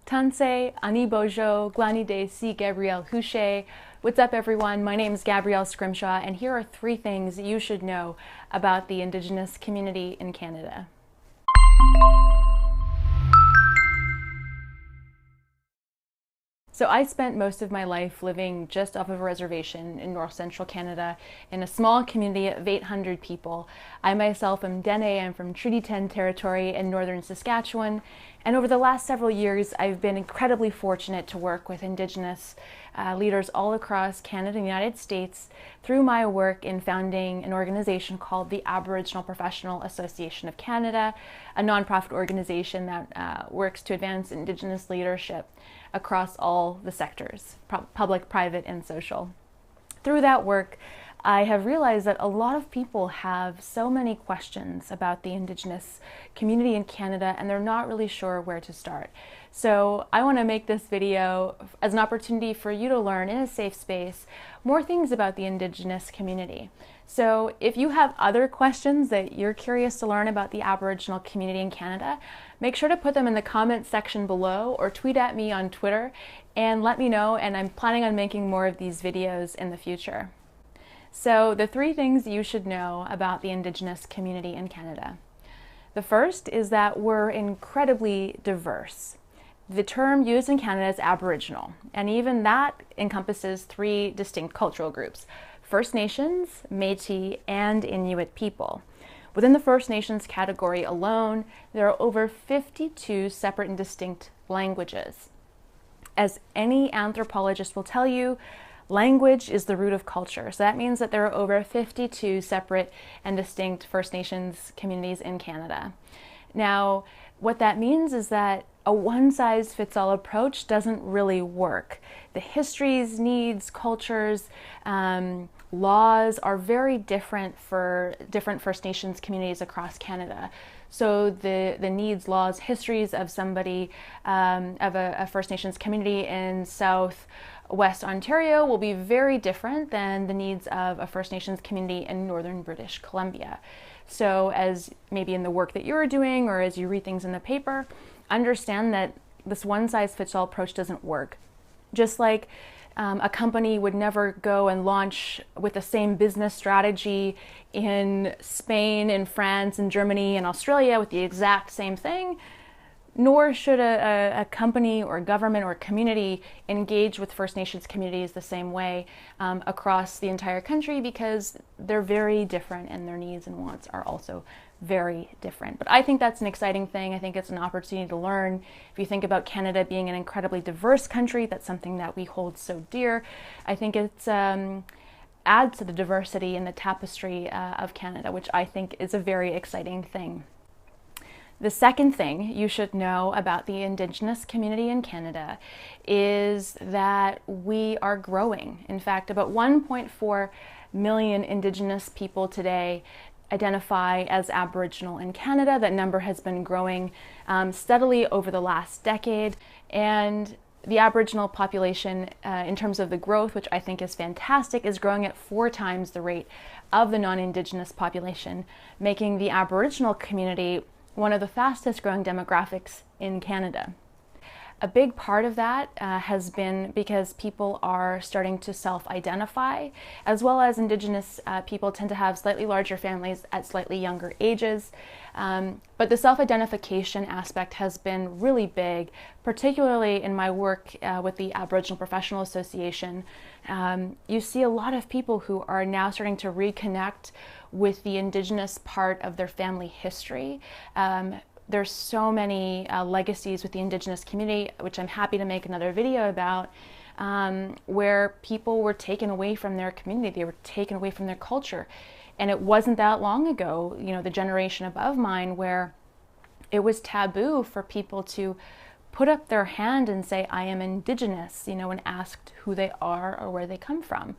Tanse, Ani Bojo, Glani de Si Gabrielle Houche. What's up, everyone? My name is Gabrielle Scrimshaw, and here are 3 things you should know about the Indigenous community in Canada. So I spent most of my life living just off of a reservation in north central Canada in a small community of 800 people. I myself am Dene. I'm from Treaty 10 territory in northern Saskatchewan. And over the last several years, I've been incredibly fortunate to work with Indigenous leaders all across Canada and the United States through my work in founding an organization called the Aboriginal Professional Association of Canada, a nonprofit organization that works to advance Indigenous leadership across all the sectors, public, private, and social. Through that work, I have realized that a lot of people have so many questions about the Indigenous community in Canada, and they're not really sure where to start. So I want to make this video as an opportunity for you to learn in a safe space more things about the Indigenous community. So if you have other questions that you're curious to learn about the Aboriginal community in Canada, make sure to put them in the comments section below or tweet at me on Twitter and let me know, and I'm planning on making more of these videos in the future. So the 3 things you should know about the Indigenous community in Canada. The first is that we're incredibly diverse. The term used in Canada is Aboriginal, and even that encompasses 3 distinct cultural groups: First Nations, Métis, and Inuit people. Within the First Nations category alone, there are over 52 separate and distinct languages. As any anthropologist will tell you, language is the root of culture. So that means that there are over 52 separate and distinct First Nations communities in Canada. Now, what that means is that a one-size-fits-all approach doesn't really work. The histories, needs, cultures, laws are very different for different First Nations communities across Canada. So the needs, laws, histories of somebody, of a First Nations community in Southwest Ontario will be very different than the needs of a First Nations community in northern British Columbia. So as maybe in the work that you're doing or as you read things in the paper, understand that this one-size-fits-all approach doesn't work. Just like a company would never go and launch with the same business strategy in Spain, in France, in Germany, and Australia with the exact same thing, nor should a company or government or community engage with First Nations communities the same way across the entire country, because they're very different and their needs and wants are also very different. But I think that's an exciting thing. I think it's an opportunity to learn. If you think about Canada being an incredibly diverse country, that's something that we hold so dear. I think it's adds to the diversity and the tapestry of Canada, which I think is a very exciting thing. The second thing you should know about the Indigenous community in Canada is that we are growing. In fact, about 1.4 million Indigenous people today identify as Aboriginal in Canada. That number has been growing steadily over the last decade, and the Aboriginal population, in terms of the growth, which I think is fantastic, is growing at 4 times the rate of the non-Indigenous population, making the Aboriginal community one of the fastest growing demographics in Canada. A big part of that has been because people are starting to self-identify, as well as Indigenous people tend to have slightly larger families at slightly younger ages. But the self-identification aspect has been really big, particularly in my work with the Aboriginal Professional Association. You see a lot of people who are now starting to reconnect with the Indigenous part of their family history. There's so many legacies with the Indigenous community, which I'm happy to make another video about, where people were taken away from their community, they were taken away from their culture. And it wasn't that long ago, the generation above mine, where it was taboo for people to put up their hand and say, I am Indigenous, when asked who they are or where they come from.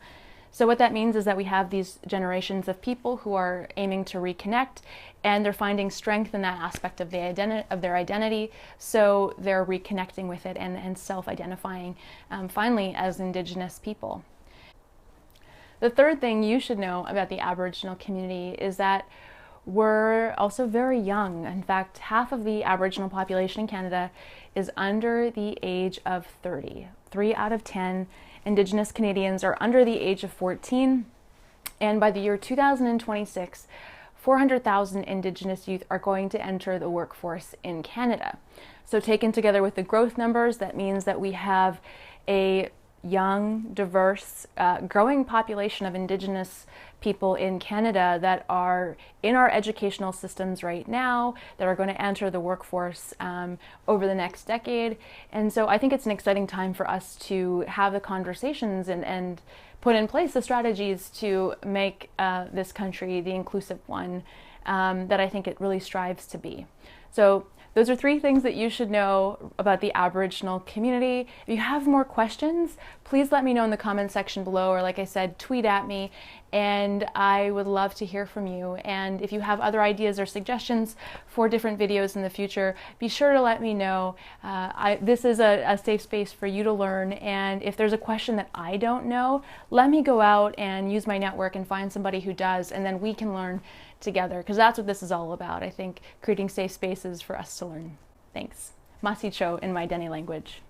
So what that means is that we have these generations of people who are aiming to reconnect, and they're finding strength in that aspect of their identity, so they're reconnecting with it and self-identifying finally as Indigenous people. The third thing you should know about the Aboriginal community is that we're also very young. In fact, half of the Aboriginal population in Canada is under the age of 30. 3 out of 10 Indigenous Canadians are under the age of 14. And by the year 2026, 400,000 Indigenous youth are going to enter the workforce in Canada. So taken together with the growth numbers, that means that we have a young, diverse, growing population of Indigenous people in Canada that are in our educational systems right now, that are going to enter the workforce over the next decade. And so I think it's an exciting time for us to have the conversations and put in place the strategies to make this country the inclusive one that I think it really strives to be. So those are 3 things that you should know about the Aboriginal community. If you have more questions, please let me know in the comment section below, or like I said, tweet at me, and I would love to hear from you. And if you have other ideas or suggestions for different videos in the future, be sure to let me know. This is a safe space for you to learn, and if there's a question that I don't know, let me go out and use my network and find somebody who does, and then we can learn together, because that's what this is all about. I think creating safe spaces for us to learn. Thanks. Mahsi in my Dene language.